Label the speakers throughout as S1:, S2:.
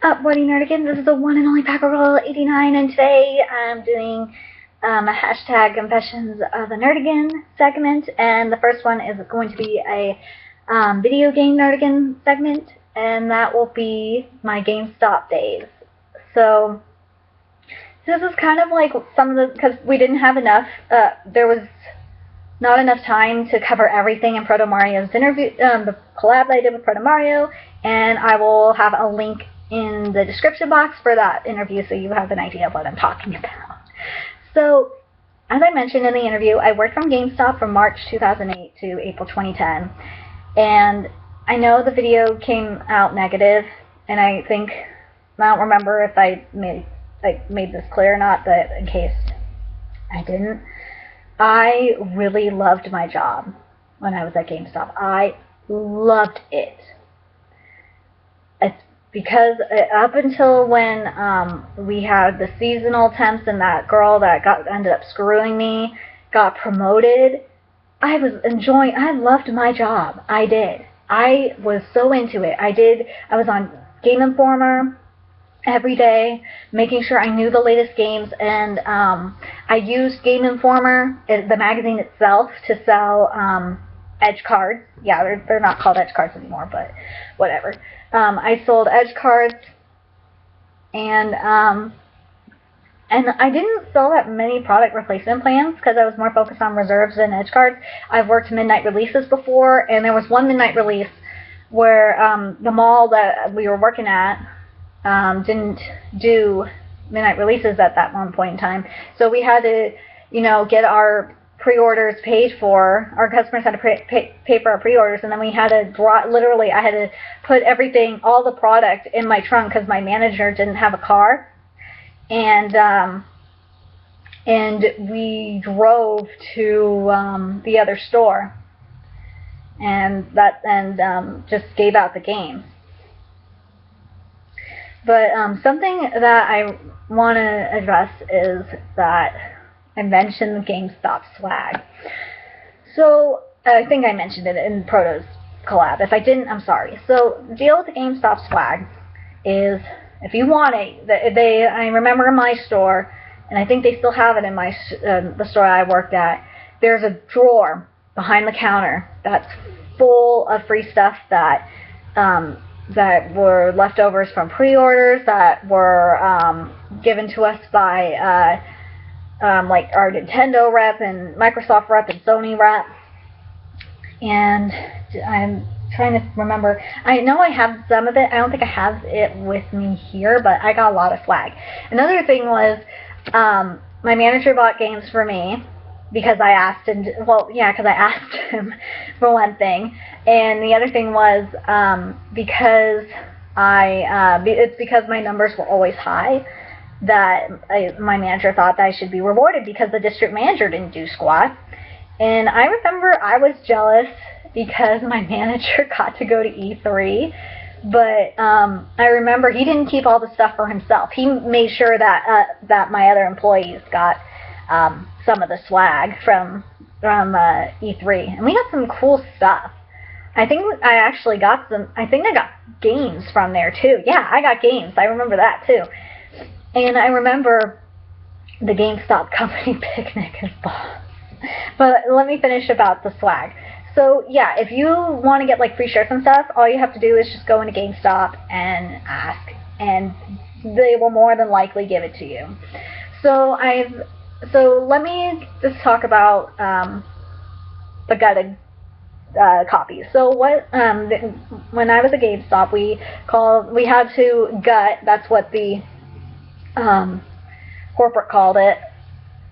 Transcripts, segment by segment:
S1: Up, Buddy Nerdigan. This is the one and only Packerroll 89, and today I'm doing a hashtag Confessions of a Nerdigan segment, and the first one is going to be a video game Nerdigan segment, and that will be my GameStop days. So this is kind of like some of the, because we didn't have enough, there was not enough time to cover everything in Proto Mario's interview, the collab that I did with Proto Mario, and I will have a link in the description box for that interview so you have an idea of what I'm talking about. So, as I mentioned in the interview, I worked from GameStop from March 2008 to April 2010, and I know the video came out negative, and I don't remember if I made this clear or not, but in case I didn't, I really loved my job when I was at GameStop. I loved it. It's because up until when we had the seasonal temps and that girl that ended up screwing me got promoted, I loved my job. I did. I was so into it. I was on Game Informer every day, making sure I knew the latest games, and I used Game Informer, the magazine itself, to sell edge cards. Yeah, they're not called edge cards anymore, but whatever. I sold edge cards, and I didn't sell that many product replacement plans because I was more focused on reserves than edge cards. I've worked midnight releases before, and there was one midnight release where the mall that we were working at didn't do midnight releases at that one point in time, so we had to, get our pre-orders paid for. Our customers had to pay for our pre-orders, and then we had to I had to put all the product in my trunk because my manager didn't have a car, and we drove to the other store, and just gave out the game. But something that I want to address is that I mentioned the GameStop swag. So, I think I mentioned it in Proto's collab. If I didn't, I'm sorry. So, the deal with the GameStop swag is, if you want it, I remember in my store, and I think they still have it in the store I worked at, there's a drawer behind the counter that's full of free stuff that were leftovers from pre-orders that were given to us by like our Nintendo rep and Microsoft rep and Sony rep. And I'm trying to remember. I know I have some of it. I don't think I have it with me here, but I got a lot of swag. Another thing was my manager bought games for me because I asked him. Because I asked him for one thing, and the other thing was because it's because my numbers were always high that my manager thought that I should be rewarded because the district manager didn't do squat. And I remember I was jealous because my manager got to go to E3, but I remember he didn't keep all the stuff for himself. He made sure that my other employees got some of the swag from E3, and we got some cool stuff. I think I actually got I got games from there too. Yeah, I got games. I remember that too. And I remember the GameStop company picnic and balls. But let me finish about the swag. So yeah, if you want to get like free shirts and stuff, all you have to do is just go into GameStop and ask, and they will more than likely give it to you. So let me just talk about the gutted copies. So when I was at GameStop, we had to gut. That's what the corporate called it.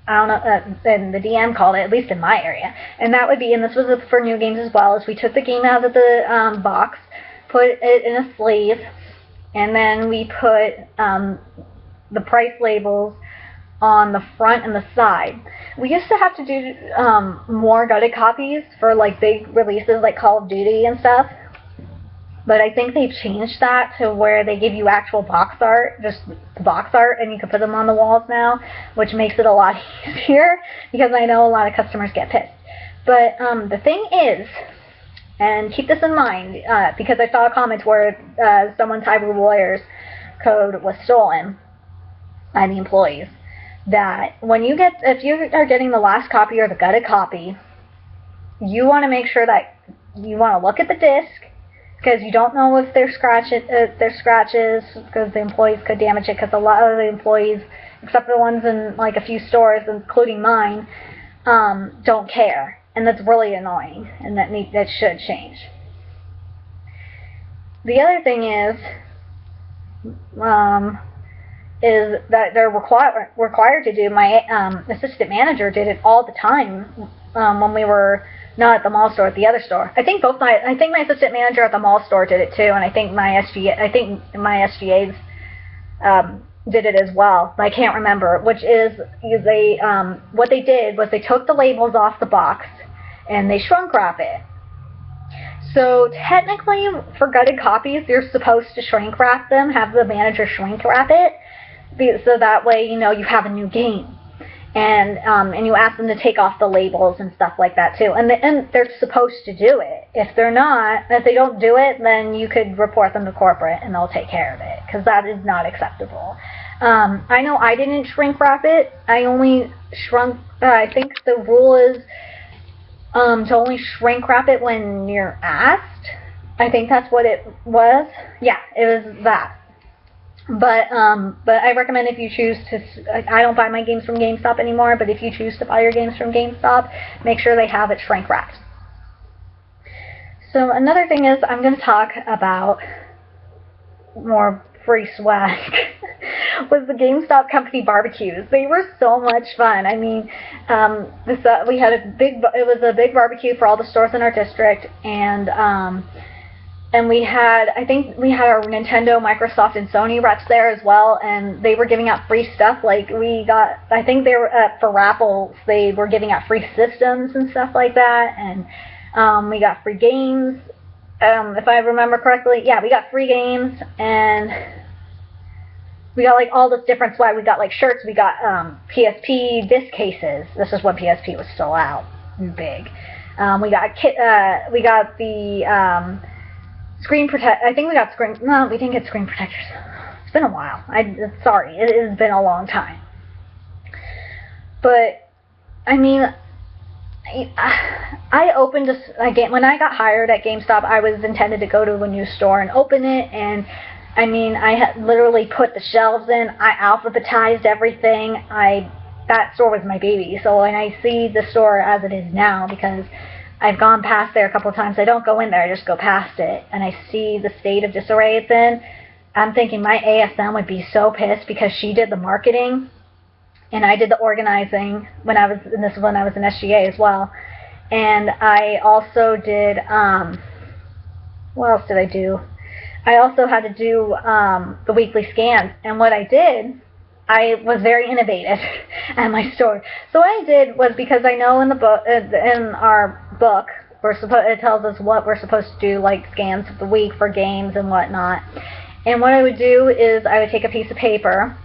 S1: I don't know, and the DM called it, at least in my area. And that would be, and this was for new games as well, is we took the game out of the box, put it in a sleeve, and then we put the price labels on the front and the side. We used to have to do more gutted copies for like big releases like Call of Duty and stuff. But I think they've changed that to where they give you actual box art, just box art, and you can put them on the walls now, which makes it a lot easier because I know a lot of customers get pissed. But the thing is, and keep this in mind, because I saw a comment where someone, Hyrule Warriors, code was stolen by the employees. That if you are getting the last copy or the gutted copy, you want to make sure that you want to look at the disc, because you don't know if there's scratches, because the employees could damage it, because a lot of the employees, except for the ones in like a few stores, including mine, don't care, and that's really annoying, and that should change. The other thing is that they're required to do. My assistant manager did it all the time when we were not at the mall store, at the other store. I think my assistant manager at the mall store did it too, and I think my SGAs did it as well. I can't remember. Which is what they did was they took the labels off the box and they shrunk wrap it. So technically, for gutted copies, you're supposed to shrink wrap them, have the manager shrink wrap it, so that way you have a new game, and you ask them to take off the labels and stuff like that too, and they're supposed to do it. If they don't do it, then you could report them to corporate and they'll take care of it, because that is not acceptable. I know I didn't shrink wrap it. I only shrunk. I think the rule is to only shrink wrap it when you're asked. I think that's what it was. Yeah, it was that. But I recommend, if you choose to, I don't buy my games from GameStop anymore, but if you choose to buy your games from GameStop, make sure they have it shrink wrapped. So another thing is, I'm going to talk about more free swag. Was the GameStop company barbecues. They were so much fun. I mean, we had it was a big barbecue for all the stores in our district, and I think we had our Nintendo, Microsoft, and Sony reps there as well, and they were giving out free stuff. Like, I think they were, for raffles, they were giving out free systems and stuff like that, and we got free games. If I remember correctly, yeah, we got free games, and we got like all this different swag. We got like shirts, we got PSP disc cases. This is when PSP was still out and big. We got the screen protect. I think we got screen. No, we didn't get screen protectors. It's been a while. Sorry, it has been a long time. But I mean, I opened when I got hired at GameStop. I was intended to go to a new store and open it, and I mean, I had literally put the shelves in. I alphabetized everything. That store was my baby. So when I see the store as it is now, because I've gone past there a couple of times, I don't go in there, I just go past it, and I see the state of disarray it's in, I'm thinking my ASM would be so pissed, because she did the marketing, and I did the organizing this is when I was in SGA as well. And I also did, what else did I do? I also had to do the weekly scans, and what I did, I was very innovative at my store. So what I did was, because I know in our book, it tells us what we're supposed to do, like scans of the week for games and whatnot. And what I would do is I would take a piece of paper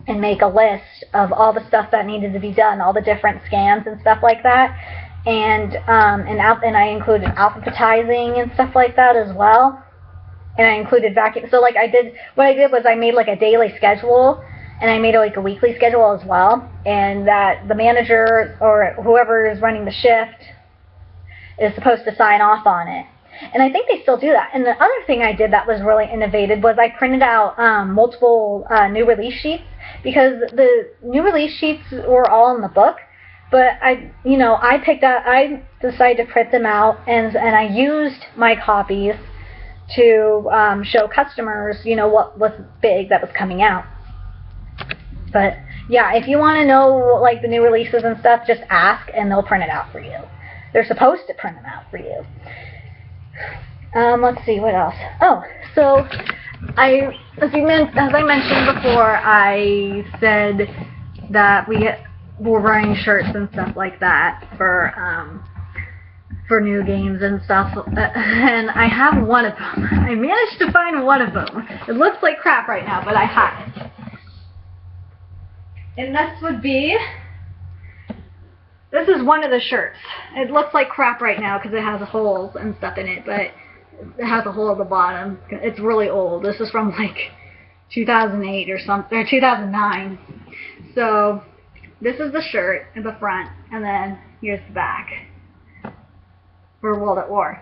S1: and make a list of all the stuff that needed to be done, all the different scans and stuff like that. And I included alphabetizing and stuff like that as well. And I included vacuum. So what I did was I made like a daily schedule, and I made like a weekly schedule as well. And that the manager or whoever is running the shift is supposed to sign off on it. And I think they still do that. And the other thing I did that was really innovative was I printed out multiple new release sheets, because the new release sheets were all in the book. But I decided to print them out, and I used my copies to show customers, what was big that was coming out. But yeah, if you want to know like the new releases and stuff, just ask and they'll print it out for you. They're supposed to print them out for you. Let's see, what else? Oh, so as I mentioned before, I said that we were wearing shirts and stuff like that for new games and stuff, and I have one of them. I managed to find one of them. It looks like crap right now, but I have it. And this is one of the shirts. It looks like crap right now because it has holes and stuff in it, but it has a hole at the bottom. It's really old. This is from like 2008 or something, or 2009. So this is the shirt in the front, and then here's the back for World at War.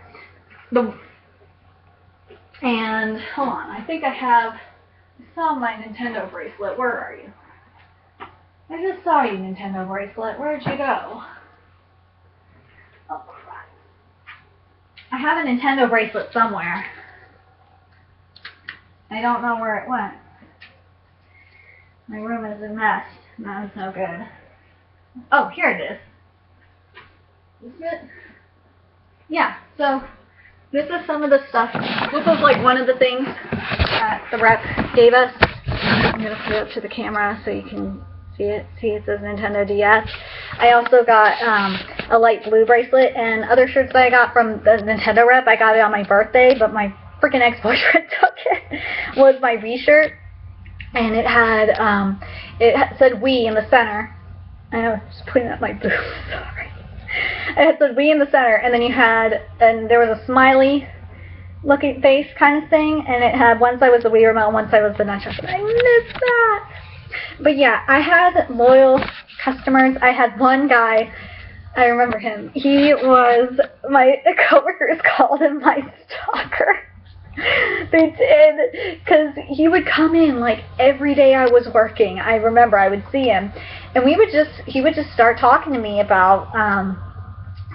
S1: And hold on, I think I saw my Nintendo bracelet. Where are you? I just saw you, Nintendo bracelet. Where'd you go? Oh crap. I have a Nintendo bracelet somewhere. I don't know where it went. My room is a mess. That's no good. Oh, here it is. Isn't it? Yeah, so this is some of the stuff. This is like one of the things that the rep gave us. I'm going to put it up to the camera so you can see it. See, it says Nintendo DS. I also got a light blue bracelet, and other shirts that I got from the Nintendo rep. I got it on my birthday, but my freaking ex-boyfriend took it. Was my V shirt, and it said "We" in the center. I know, just putting up my boob. Sorry. It said "We" in the center, and then there was a smiley looking face kind of thing, and it had one side was the Wii remote and one side was the nunchuck. And I missed that. But yeah, I had loyal customers. I had one guy, I remember him. He was, my coworkers called him my stalker. They did, because he would come in like every day I was working. I remember I would see him, and he would just start talking to me about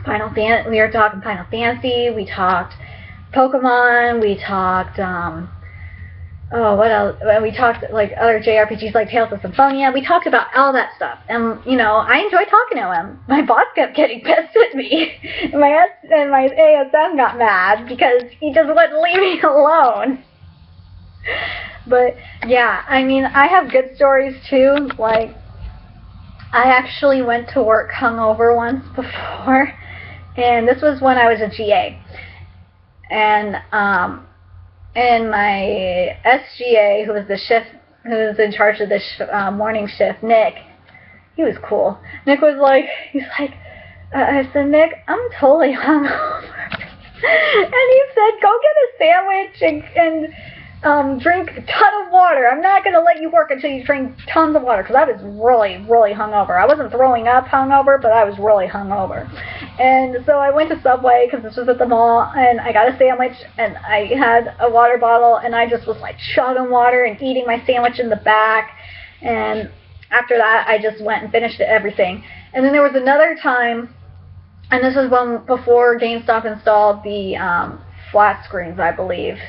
S1: Final Fantasy. We were talking Final Fantasy. We talked Pokemon. We talked oh, what else? We talked like other JRPGs like Tales of Symphonia. We talked about all that stuff, and you know, I enjoyed talking to him. My boss kept getting pissed at me, and my ASM got mad because he just wouldn't leave me alone. But yeah, I mean, I have good stories too. Like, I actually went to work hungover once before, and this was when I was a GA, and my SGA, who was in charge of the morning shift, Nick, he was cool. Nick was like, I said, Nick, I'm totally hungover. And he said, go get a sandwich and drink a ton of water. I'm not going to let you work until you drink tons of water, because I was really, really hungover. I wasn't throwing up hungover, but I was really hungover. And so I went to Subway, because this was at the mall, and I got a sandwich, and I had a water bottle, and I just was like chugging water and eating my sandwich in the back. And after that, I just went and finished everything. And then there was another time, and this is before Gamestop installed the flat screens, I believe.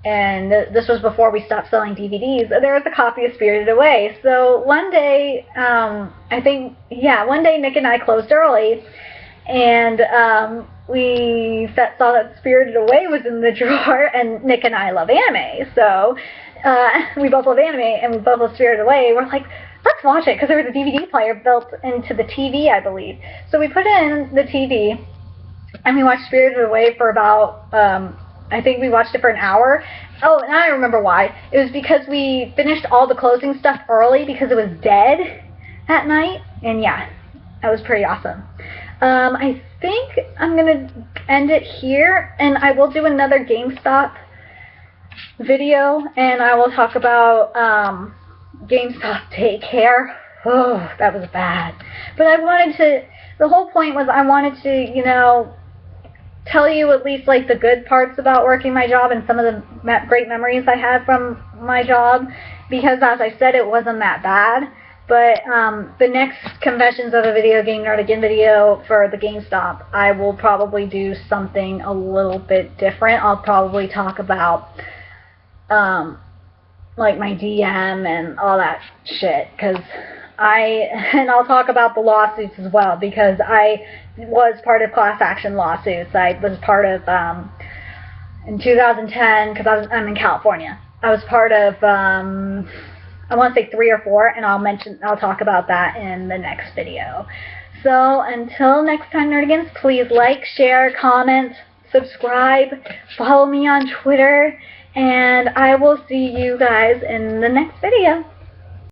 S1: And this was before we stopped selling DVDs. There was a copy of Spirited Away. So one day, one day Nick and I closed early, and we saw that Spirited Away was in the drawer, and Nick and I love anime. So we both love anime, and we both love Spirited Away. We're like, let's watch it, because there was a DVD player built into the TV, I believe. So we put in the TV, and we watched Spirited Away for about... I think we watched it for an hour. Oh, and I remember why. It was because we finished all the closing stuff early because it was dead at night. And yeah, that was pretty awesome. I think I'm going to end it here. And I will do another GameStop video. And I will talk about GameStop Take Care. Oh, that was bad. But the whole point was I wanted to, you know, tell you at least like the good parts about working my job and some of the great memories I had from my job, because as I said, it wasn't that bad. But the next Confessions of a Video Game Nerd Again video for the GameStop, I will probably do something a little bit different. I'll probably talk about like my DM and all that shit, and I'll talk about the lawsuits as well, because I was part of class action lawsuits. I was part of, in 2010, because I'm in California, I was part of, I want to say 3 or 4, and I'll talk about that in the next video. So until next time, Nerdigans, please like, share, comment, subscribe, follow me on Twitter, and I will see you guys in the next video.